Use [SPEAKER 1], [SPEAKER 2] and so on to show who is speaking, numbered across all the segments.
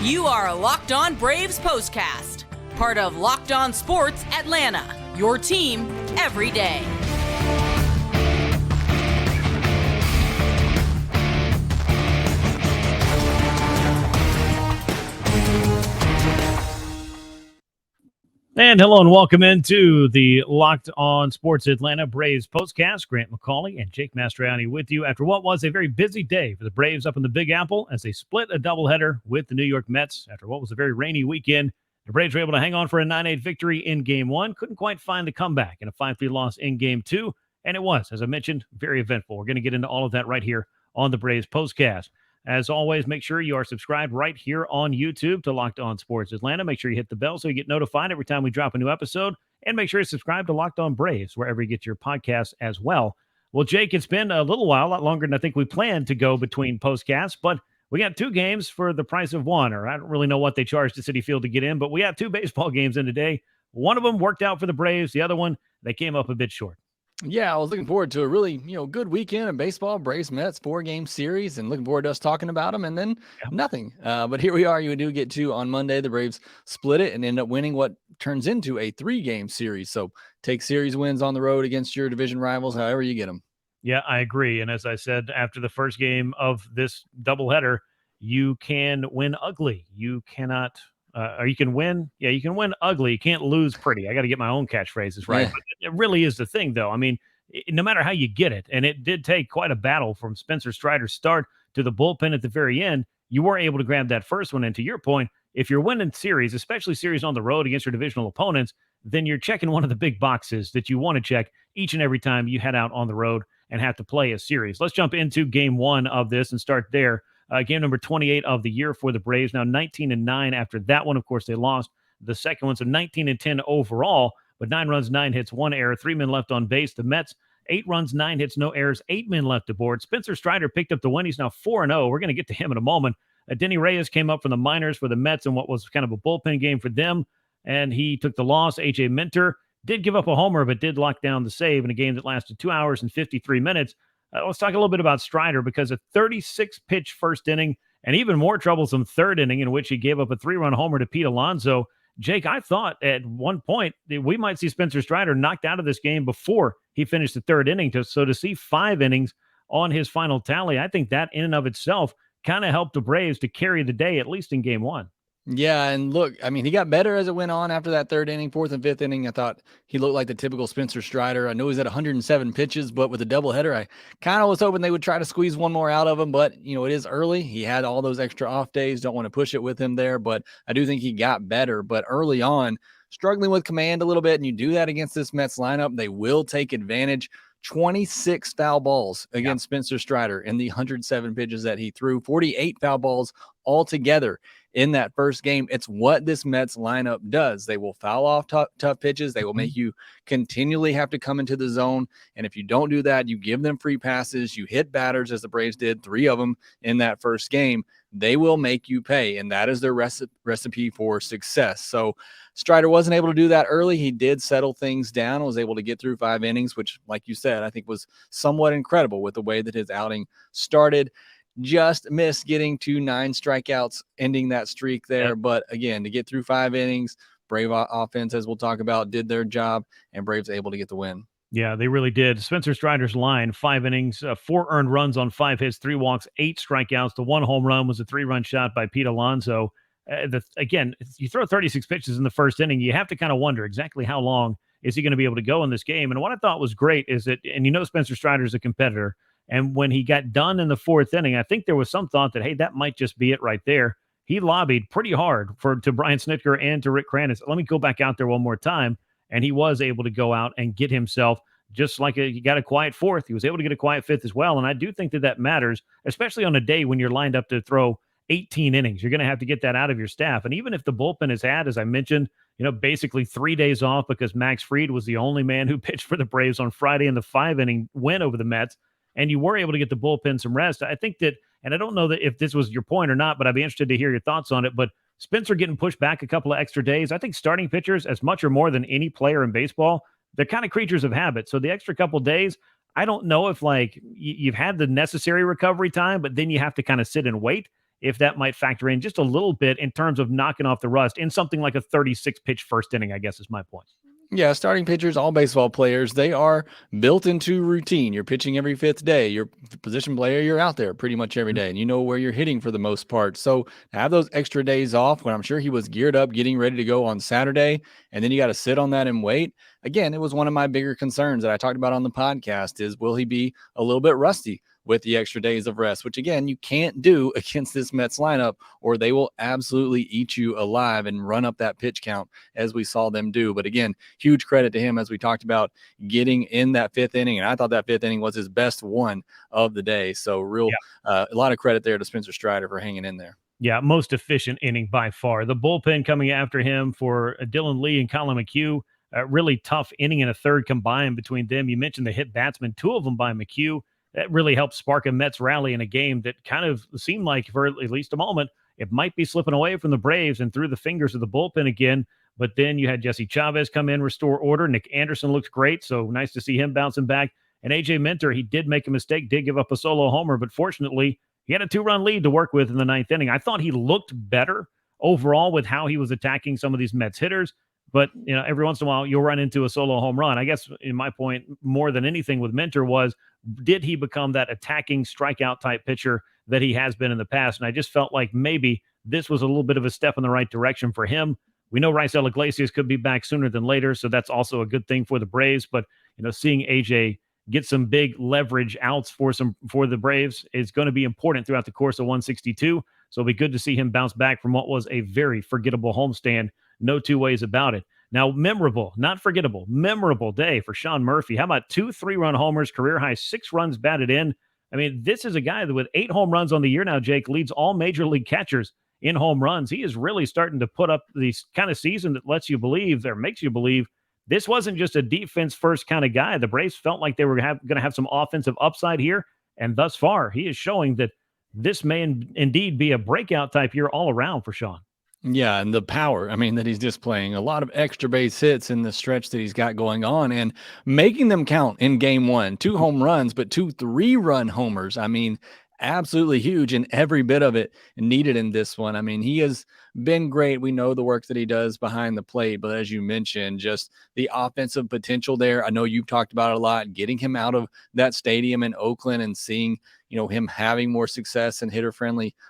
[SPEAKER 1] You are Locked On Braves POSTCAST, part of Locked On Sports Atlanta, your team every day.
[SPEAKER 2] And hello and welcome into the Locked On Sports Atlanta Braves postcast. Grant McAuley and Jake Mastroianni with you after what was a very busy day for the Braves up in the Big Apple as they split a doubleheader with the New York Mets after what was a very rainy weekend. The Braves were able to hang on for a 9-8 victory in Game 1. Couldn't quite find the comeback in a 5-3 loss in Game 2. And it was, as I mentioned, very eventful. We're going to get into all of that right here on the Braves postcast. As always, make sure you are subscribed right here on YouTube to Locked On Sports Atlanta. Make sure you hit the bell so you get notified every time we drop a new episode. And make sure you subscribe to Locked On Braves wherever you get your podcasts as well. Well, Jake, it's been a little while, a lot longer than I think we planned to go between postcasts, but we got 2 games for the price of 1, or I don't really know what they charged at Citi Field to get in, but we have 2 baseball games in today. One of them worked out for the Braves. The other one, they came up a bit short.
[SPEAKER 3] Yeah, I was looking forward to a really, good weekend of baseball, Braves Mets 4-game series, and looking forward to us talking about them. And then nothing. But here we are. You do get to on Monday. The Braves split it and end up winning what turns into a 3-game series. So take series wins on the road against your division rivals, however you get them.
[SPEAKER 2] Yeah, I agree. And as I said, after the first game of this doubleheader, you can win ugly. You cannot. Or you can win. Yeah, you can win ugly. You can't lose pretty. I got to get my own catchphrases right. Yeah. But it really is the thing, though. I mean, no matter how you get it, and it did take quite a battle from Spencer Strider's start to the bullpen at the very end, you were able to grab that first one. And to your point, if you're winning series, especially series on the road against your divisional opponents, then you're checking one of the big boxes that you want to check each and every time you head out on the road and have to play a series. Let's jump into game 1 of this and start there. Game number 28 of the year for the Braves. Now 19-9 after that one. Of course, they lost the second one. So 19-10 overall, but 9 runs, 9 hits, 1 error, 3 men left on base. The Mets, 8 runs, 9 hits, no errors, 8 men left aboard. Spencer Strider picked up the win. He's now 4-0. We're going to get to him in a moment. Denny Reyes came up from the minors for the Mets in what was kind of a bullpen game for them, and he took the loss. A.J. Minter did give up a homer, but did lock down the save in a game that lasted 2 hours and 53 minutes. Let's talk a little bit about Strider, because a 36-pitch first inning and even more troublesome third inning in which he gave up a 3-run homer to Pete Alonso. Jake, I thought at one point that we might see Spencer Strider knocked out of this game before he finished the third inning. So to see 5 innings on his final tally, I think that in and of itself kind of helped the Braves to carry the day, at least in game 1.
[SPEAKER 3] Yeah, and look, I mean, he got better as it went on after that third inning, 4th and 5th inning. I thought he looked like the typical Spencer Strider. I know he's at 107 pitches, but with a doubleheader, I kind of was hoping they would try to squeeze one more out of him. But, it is early. He had all those extra off days. Don't want to push it with him there, but I do think he got better. But early on, struggling with command a little bit, and you do that against this Mets lineup, they will take advantage. 26 foul balls against Spencer Strider in the 107 pitches that he threw, 48 foul balls altogether in that first game. It's what this Mets lineup does. They will foul off tough pitches. They will make you continually have to come into the zone. And if you don't do that, you give them free passes, you hit batters, as the Braves did, 3 of them in that first game, they will make you pay. And that is their recipe for success. So Strider wasn't able to do that early. He did settle things down, was able to get through 5 innings, which, like you said, I think was somewhat incredible with the way that his outing started. Just missed getting to 9 strikeouts, ending that streak there. Yep. But again, to get through 5 innings, Brave offense, as we'll talk about, did their job, and Braves able to get the win.
[SPEAKER 2] Yeah, they really did. Spencer Strider's line, 5 innings, 4 earned runs on 5 hits, 3 walks, 8 strikeouts. The 1 home run was a 3-run shot by Pete Alonso. Again, you throw 36 pitches in the first inning, you have to kind of wonder exactly how long is he going to be able to go in this game. And what I thought was great is that, and Spencer Strider's a competitor, and when he got done in the 4th inning, I think there was some thought that, hey, that might just be it right there. He lobbied pretty hard to Brian Snitker and to Rick Kranitz. Let me go back out there one more time. And he was able to go out and get himself just like he got a quiet 4th. He was able to get a quiet 5th as well. And I do think that matters, especially on a day when you're lined up to throw 18 innings. You're going to have to get that out of your staff. And even if the bullpen has had, as I mentioned, basically 3 days off because Max Fried was the only man who pitched for the Braves on Friday in the 5-inning win over the Mets, and you were able to get the bullpen some rest. I think that, and I don't know that if this was your point or not, but I'd be interested to hear your thoughts on it. But Spencer getting pushed back a couple of extra days, I think starting pitchers, as much or more than any player in baseball, they're kind of creatures of habit. So the extra couple of days, I don't know if you've had the necessary recovery time, but then you have to kind of sit and wait. if that might factor in just a little bit in terms of knocking off the rust in something like a 36 pitch first inning, I guess is my point.
[SPEAKER 3] Yeah, starting pitchers, all baseball players, they are built into routine. You're pitching every fifth day. You're position player, you're out there pretty much every day, and you know where you're hitting for the most part. So to have those extra days off when I'm sure he was geared up, getting ready to go on Saturday, and then you got to sit on that and wait. Again, it was one of my bigger concerns that I talked about on the podcast is, will he be a little bit rusty with the extra days of rest, which again, you can't do against this Mets lineup, or they will absolutely eat you alive and run up that pitch count as we saw them do. But again, huge credit to him, as we talked about, getting in that fifth inning. And I thought that fifth inning was his best one of the day. So a lot of credit there to Spencer Strider for hanging in there.
[SPEAKER 2] Yeah, most efficient inning by far. The bullpen coming after him for Dylan Lee and Colin McHugh, really tough inning and a third combined between them. You mentioned the hit batsman, 2 of them by McHugh. That really helped spark a Mets rally in a game that kind of seemed like, for at least a moment, it might be slipping away from the Braves and through the fingers of the bullpen again. But then you had Jesse Chavez come in, restore order. Nick Anderson looked great, so nice to see him bouncing back. And A.J. Minter, he did make a mistake, did give up a solo homer, but fortunately, he had a 2-run lead to work with in the 9th inning. I thought he looked better overall with how he was attacking some of these Mets hitters. But, every once in a while, you'll run into a solo home run. I guess, in my point, more than anything with Minter was, did he become that attacking strikeout type pitcher that he has been in the past? And I just felt like maybe this was a little bit of a step in the right direction for him. We know Raisel Iglesias could be back sooner than later, so that's also a good thing for the Braves. But, seeing AJ get some big leverage outs for the Braves is going to be important throughout the course of 162. So it'll be good to see him bounce back from what was a very forgettable homestand. No two ways about it. Now, memorable, not forgettable, memorable day for Sean Murphy. How about 2 3-run homers, career high 6 runs batted in? I mean, this is a guy that with 8 home runs on the year now, Jake, leads all major league catchers in home runs. He is really starting to put up these kind of season that lets you believe, or makes you believe, this wasn't just a defense first kind of guy. The Braves felt like they were going to have some offensive upside here. And thus far, he is showing that this may indeed be a breakout type year all around for Sean.
[SPEAKER 3] Yeah, and the power, that he's displaying. A lot of extra base hits in the stretch that he's got going on and making them count in game 1. 2 home runs, but 2 3-run homers. Absolutely huge, and every bit of it needed in this one. He has been great. We know the work that he does behind the plate, but as you mentioned, just the offensive potential there. I know you've talked about it a lot, getting him out of that stadium in Oakland and seeing, him having more success in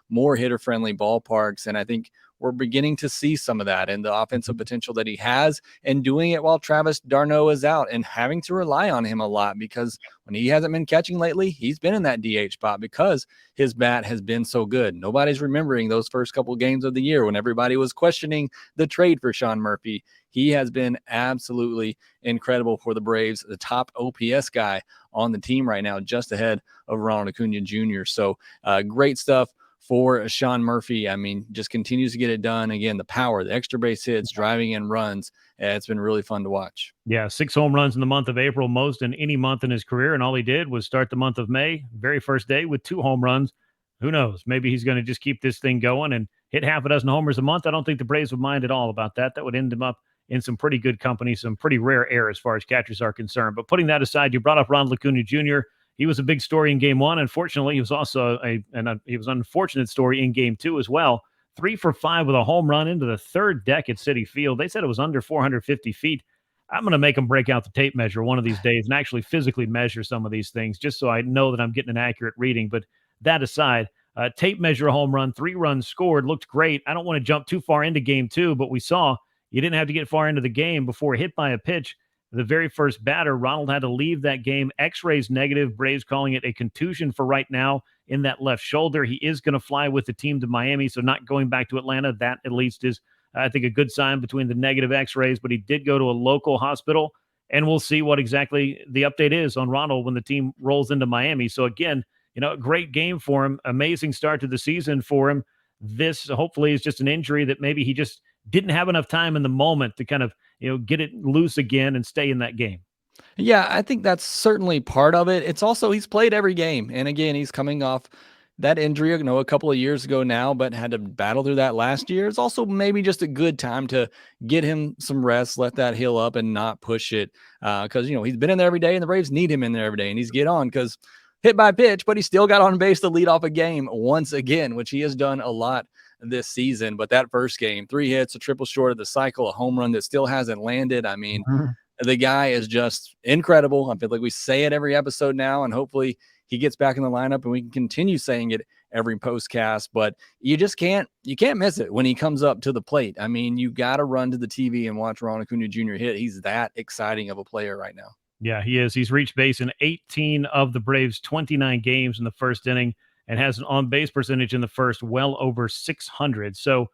[SPEAKER 3] more hitter-friendly ballparks. And I think we're beginning to see some of that and the offensive potential that he has, and doing it while Travis d'Arnaud is out and having to rely on him a lot, because when he hasn't been catching lately, he's been in that DH spot because his bat has been so good. Nobody's remembering those first couple games of the year when everybody was questioning the trade for Sean Murphy. He has been absolutely incredible for the Braves, the top OPS guy on the team right now, just ahead of Ronald Acuna Jr. So great stuff for Sean Murphy. Just continues to get it done. Again, the power, the extra base hits, driving in runs. It's been really fun to watch.
[SPEAKER 2] Yeah, 6 home runs in the month of April, most in any month in his career. And all he did was start the month of May, very first day, with 2 home runs. Who knows? Maybe he's going to just keep this thing going and hit half a dozen homers a month. I don't think the Braves would mind at all about that. That would end him up in some pretty good company, some pretty rare air as far as catchers are concerned. But putting that aside, you brought up Ronald Acuna Jr. He was a big story in game 1. Unfortunately, he was also an unfortunate story in game 2 as well. 3 for 5 with a home run into the 3rd deck at Citi Field. They said it was under 450 feet. I'm going to make them break out the tape measure one of these days and actually physically measure some of these things just so I know that I'm getting an accurate reading. But that aside, tape measure a home run, 3 runs scored, looked great. I don't want to jump too far into game 2, but we saw you didn't have to get far into the game before hit by a pitch. The very first batter, Ronald had to leave that game. X-rays negative. Braves calling it a contusion for right now in that left shoulder. He is going to fly with the team to Miami, so not going back to Atlanta. That at least is, I think, a good sign between the negative X-rays, but he did go to a local hospital, and we'll see what exactly the update is on Ronald when the team rolls into Miami. So again, a great game for him. Amazing start to the season for him. This hopefully is just an injury that maybe he just didn't have enough time in the moment to kind of, get it loose again and stay in that game.
[SPEAKER 3] Yeah, I think that's certainly part of it. It's also, he's played every game. And again, he's coming off that injury, a couple of years ago now, but had to battle through that last year. It's also maybe just a good time to get him some rest, let that heal up and not push it. Because, he's been in there every day and the Braves need him in there every day. And he's get on because hit by pitch, but he still got on base to lead off a game once again, which he has done a lot this season. But that first game, 3 hits, a triple short of the cycle, a home run that still hasn't landed. I mean, the guy is just incredible. I feel like we say it every episode now, and hopefully he gets back in the lineup and we can continue saying it every postcast. But you can't miss it when he comes up to the plate. I mean, you got to run to the TV and watch Ronald Acuna Jr. hit. He's that exciting of a player right now.
[SPEAKER 2] Yeah, he is. He's reached base in 18 of the Braves' 29 games in the first inning and has an on-base percentage in the first well over 600. So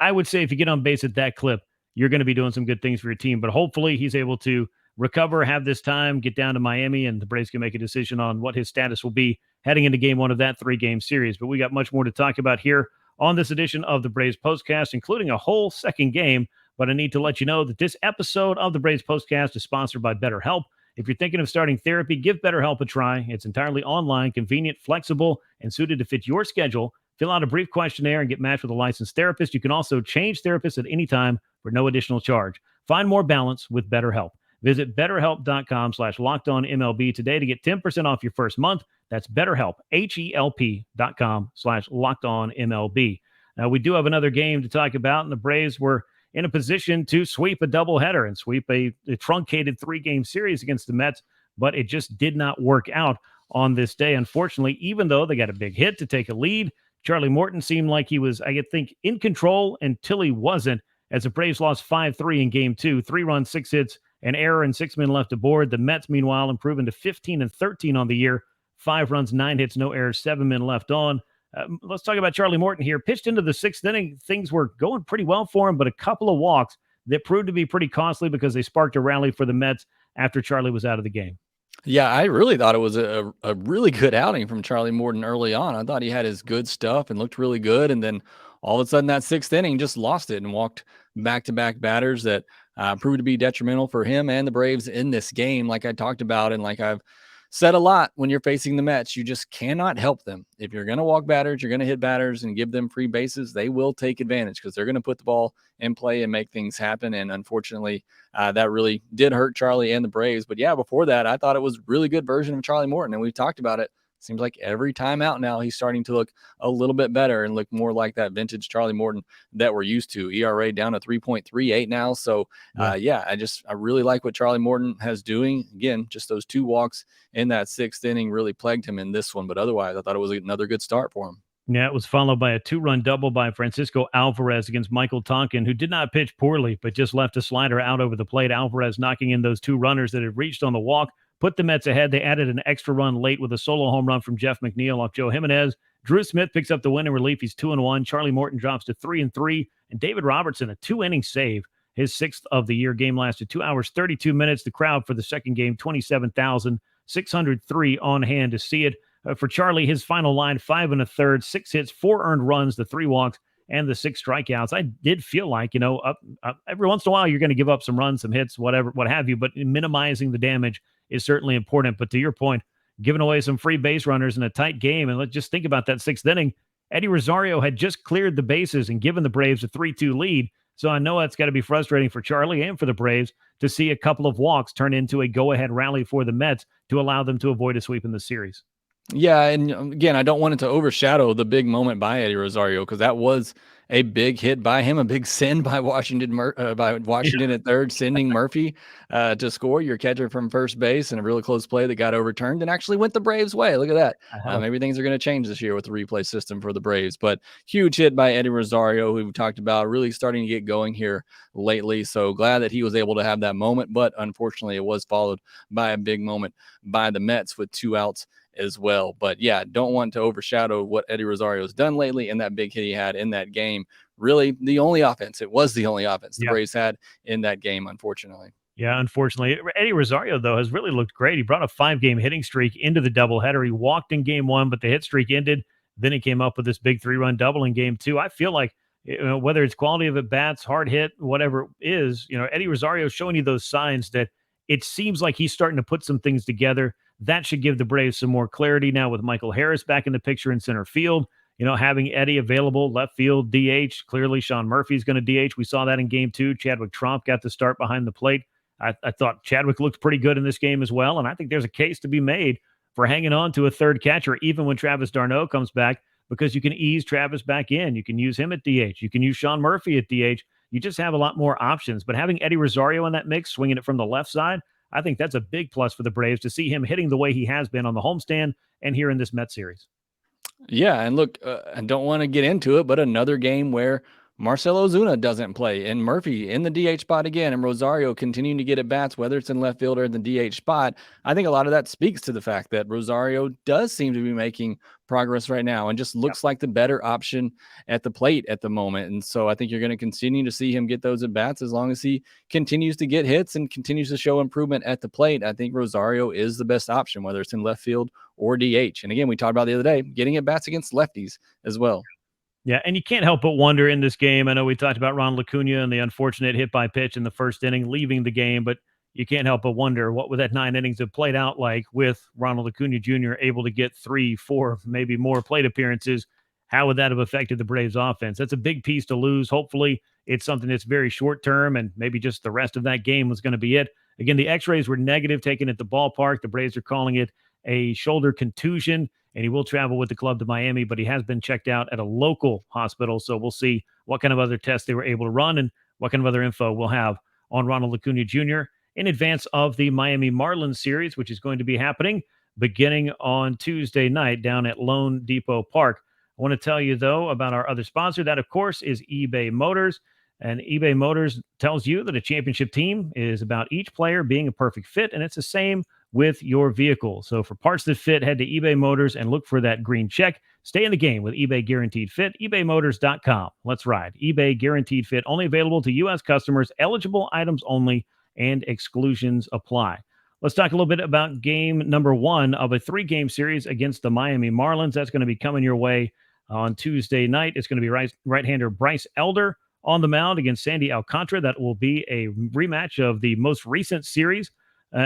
[SPEAKER 2] I would say if you get on base at that clip, you're going to be doing some good things for your team. But hopefully he's able to recover, have this time, get down to Miami, and the Braves can make a decision on what his status will be heading into game 1 of that 3-game series. But we got much more to talk about here on this edition of the Braves Postcast, including a whole second game. But I need to let you know that this episode of the Braves Postcast is sponsored by BetterHelp. If you're thinking of starting therapy, give BetterHelp a try. It's entirely online, convenient, flexible, and suited to fit your schedule. Fill out a brief questionnaire and get matched with a licensed therapist. You can also change therapists at any time for no additional charge. Find more balance with BetterHelp. Visit BetterHelp.com/LockedOnMLB today to get 10% off your first month. That's BetterHelp, HELP.com/LockedOnMLB. Now, we do have another game to talk about, and the Braves were in a position to sweep a doubleheader and sweep a truncated 3-game series against the Mets, but it just did not work out on this day. Unfortunately, even though they got a big hit to take a lead, Charlie Morton seemed like he was, I think, in control until he wasn't, as the Braves lost 5-3 in game 2, 3 runs, 6 hits, an error, and 6 men left aboard. The Mets, meanwhile, improving to 15-13 on the year, 5 runs, 9 hits, no errors, 7 men left on. Let's talk about Charlie Morton here. Pitched into the 6th inning. Things were going pretty well for him, but a couple of walks that proved to be pretty costly because they sparked a rally for the Mets after Charlie was out of the game.
[SPEAKER 3] Yeah, I really thought it was a really good outing from Charlie Morton early on. I thought he had his good stuff and looked really good. And then all of a sudden that 6th inning just lost it and walked back-to-back batters that proved to be detrimental for him and the Braves in this game, like I talked about. And like I've said a lot, when you're facing the Mets, you just cannot help them. If you're going to walk batters, you're going to hit batters and give them free bases, they will take advantage because they're going to put the ball in play and make things happen. And unfortunately, that really did hurt Charlie and the Braves. But yeah, before that, I thought it was a really good version of Charlie Morton. And we've talked about it. Seems like every time out now, he's starting to look a little bit better and look more like that vintage Charlie Morton that we're used to. ERA down to 3.38 now. So, I really like what Charlie Morton has doing. Again, just those 2 walks in that 6th inning really plagued him in this one. But otherwise, I thought it was another good start for him.
[SPEAKER 2] Yeah, it was followed by a 2-run double by Francisco Alvarez against Michael Tonkin, who did not pitch poorly, but just left a slider out over the plate. Alvarez knocking in those 2 runners that had reached on the walk, put the Mets ahead. They added an extra run late with a solo home run from Jeff McNeil off Joe Jimenez. Drew Smith picks up the win in relief. He's 2-1. Charlie Morton drops to 3-3. And David Robertson, a 2-inning save, his 6th of the year. Game lasted 2 hours, 32 minutes. The crowd for the second game, 27,603 on hand to see it. For Charlie, his final line, 5 1/3, 6 hits, 4 earned runs, the 3 walks, and the 6 strikeouts. I did feel like, every once in a while you're going to give up some runs, some hits, whatever, what have you, but minimizing the damage is certainly important. But to your point, giving away some free base runners in a tight game, and let's just think about that 6th inning. Eddie Rosario had just cleared the bases and given the Braves a 3-2 lead. So I know that's got to be frustrating for Charlie and for the Braves to see a couple of walks turn into a go-ahead rally for the Mets to allow them to avoid a sweep in the series.
[SPEAKER 3] Yeah, and again, I don't want it to overshadow the big moment by Eddie Rosario because that was a big hit by him, a big send by Washington at third, sending Murphy to score, your catcher from first base, and a really close play that got overturned and actually went the Braves' way. Look at that. Maybe things are going to change this year with the replay system for the Braves, but huge hit by Eddie Rosario, who we talked about, really starting to get going here lately. So glad that he was able to have that moment, but unfortunately it was followed by a big moment by the Mets with 2 outs as well. But yeah, don't want to overshadow what Eddie Rosario has done lately and that big hit he had in that game. Really the only offense. It was the only offense the Braves had in that game, unfortunately.
[SPEAKER 2] Yeah, unfortunately. Eddie Rosario, though, has really looked great. He brought a 5-game hitting streak into the doubleheader. He walked in game 1, but the hit streak ended. Then he came up with this big 3-run double in game 2. I feel like, whether it's quality of at bats, hard hit, whatever it is, Eddie Rosario is showing you those signs that it seems like he's starting to put some things together. That should give the Braves some more clarity now with Michael Harris back in the picture in center field. Having Eddie available, left field, DH. Clearly, Sean Murphy's going to DH. We saw that in game 2. Chadwick Tromp got the start behind the plate. I thought Chadwick looked pretty good in this game as well, and I think there's a case to be made for hanging on to a third catcher, even when Travis d'Arnaud comes back, because you can ease Travis back in. You can use him at DH. You can use Sean Murphy at DH. You just have a lot more options. But having Eddie Rosario in that mix, swinging it from the left side, I think that's a big plus for the Braves to see him hitting the way he has been on the homestand and here in this Mets series.
[SPEAKER 3] Yeah, and look, I don't want to get into it, but another game where Marcell Ozuna doesn't play, and Murphy in the DH spot again, and Rosario continuing to get at bats, whether it's in left field or in the DH spot. I think a lot of that speaks to the fact that Rosario does seem to be making progress right now and just looks like the better option at the plate at the moment. And so I think you're going to continue to see him get those at bats as long as he continues to get hits and continues to show improvement at the plate. I think Rosario is the best option, whether it's in left field or DH. And again, we talked about the other day, getting at bats against lefties as well.
[SPEAKER 2] Yeah, and you can't help but wonder in this game. I know we talked about Ronald Acuna and the unfortunate hit by pitch in the first inning, leaving the game, but you can't help but wonder what would that 9 innings have played out like with Ronald Acuna Jr. able to get 3, 4, maybe more plate appearances. How would that have affected the Braves offense? That's a big piece to lose. Hopefully it's something that's very short term, and maybe just the rest of that game was going to be it. Again, the x-rays were negative taken at the ballpark. The Braves are calling it a shoulder contusion, and he will travel with the club to Miami, but he has been checked out at a local hospital. So we'll see what kind of other tests they were able to run and what kind of other info we'll have on Ronald Acuna Jr. in advance of the Miami Marlins series, which is going to be happening beginning on Tuesday night down at Lone Depot Park. I want to tell you, though, about our other sponsor. That, of course, is eBay Motors. And eBay Motors tells you that a championship team is about each player being a perfect fit, and it's the same with your vehicle. So for parts that fit, head to eBay Motors and look for that green check. Stay in the game with eBay Guaranteed Fit, ebaymotors.com. Let's ride. eBay Guaranteed Fit, only available to U.S. customers, eligible items only, and exclusions apply. Let's talk a little bit about game number 1 of a 3-game series against the Miami Marlins. That's going to be coming your way on Tuesday night. It's going to be right-hander Bryce Elder on the mound against Sandy Alcantara. That will be a rematch of the most recent series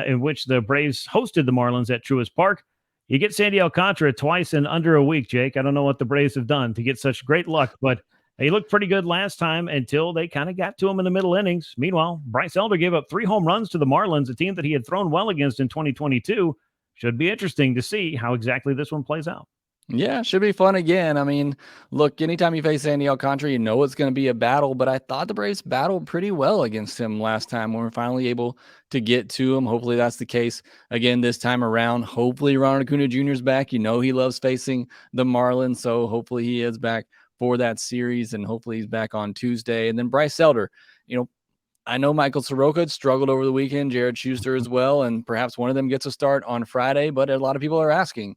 [SPEAKER 2] in which the Braves hosted the Marlins at Truist Park. You get Sandy Alcantara twice in under a week, Jake. I don't know what the Braves have done to get such great luck, but he looked pretty good last time until they kind of got to him in the middle innings. Meanwhile, Bryce Elder gave up 3 home runs to the Marlins, a team that he had thrown well against in 2022. Should be interesting to see how exactly this one plays out.
[SPEAKER 3] Yeah, should be fun again. I mean, look, anytime you face Sandy Alcantara, you know it's going to be a battle, but I thought the Braves battled pretty well against him last time when we were finally able to get to him. Hopefully that's the case again this time around. Hopefully Ronald Acuna Jr. is back. You know he loves facing the Marlins, so hopefully he is back for that series, and hopefully he's back on Tuesday. And then Bryce Elder, I know Michael Soroka had struggled over the weekend, Jared Schuster as well, and perhaps one of them gets a start on Friday, but a lot of people are asking,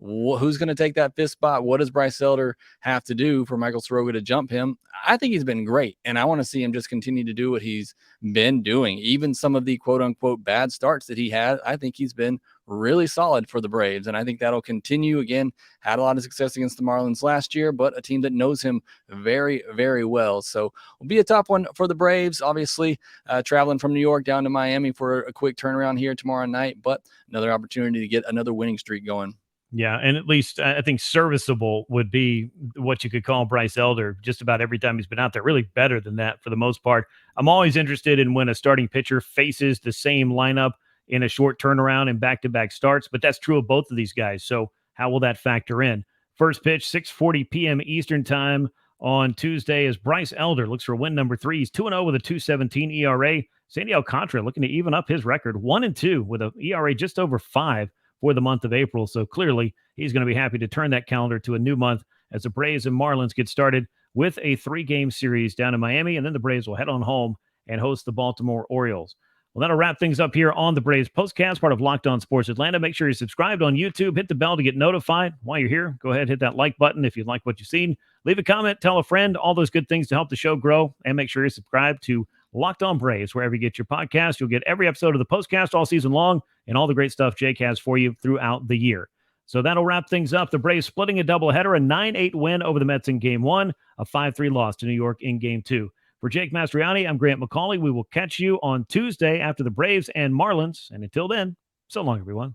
[SPEAKER 3] who's going to take that 5th spot? What does Bryce Elder have to do for Michael Soroka to jump him? I think he's been great, and I want to see him just continue to do what he's been doing. Even some of the quote-unquote bad starts that he had, I think he's been really solid for the Braves, and I think that'll continue. Again, had a lot of success against the Marlins last year, but a team that knows him very, very well. So it'll be a tough one for the Braves, obviously, traveling from New York down to Miami for a quick turnaround here tomorrow night, but another opportunity to get another winning streak going.
[SPEAKER 2] Yeah, and at least I think serviceable would be what you could call Bryce Elder just about every time he's been out there. Really better than that for the most part. I'm always interested in when a starting pitcher faces the same lineup in a short turnaround and back-to-back starts, but that's true of both of these guys. So how will that factor in? First pitch, 6:40 p.m. Eastern time on Tuesday as Bryce Elder looks for win number 3. He's 2-0 with a 2.17 ERA. Sandy Alcantara looking to even up his record, 1-2 with an ERA just over 5 for the month of April. So clearly he's going to be happy to turn that calendar to a new month as the Braves and Marlins get started with a 3-game series down in Miami. And then the Braves will head on home and host the Baltimore Orioles. Well, that'll wrap things up here on the Braves Postcast, part of Locked On Sports Atlanta. Make sure you're subscribed on YouTube. Hit the bell to get notified. While you're here, go ahead, hit that like button if you like what you've seen. Leave a comment, tell a friend, all those good things to help the show grow. And make sure you're subscribed to Locked On Braves, wherever you get your podcast. You'll get every episode of the Postcast all season long and all the great stuff Jake has for you throughout the year. So that'll wrap things up. The Braves splitting a doubleheader, a 9-8 win over the Mets in Game 1, a 5-3 loss to New York in Game 2. For Jake Mastroianni, I'm Grant McAuley. We will catch you on Tuesday after the Braves and Marlins. And until then, so long, everyone.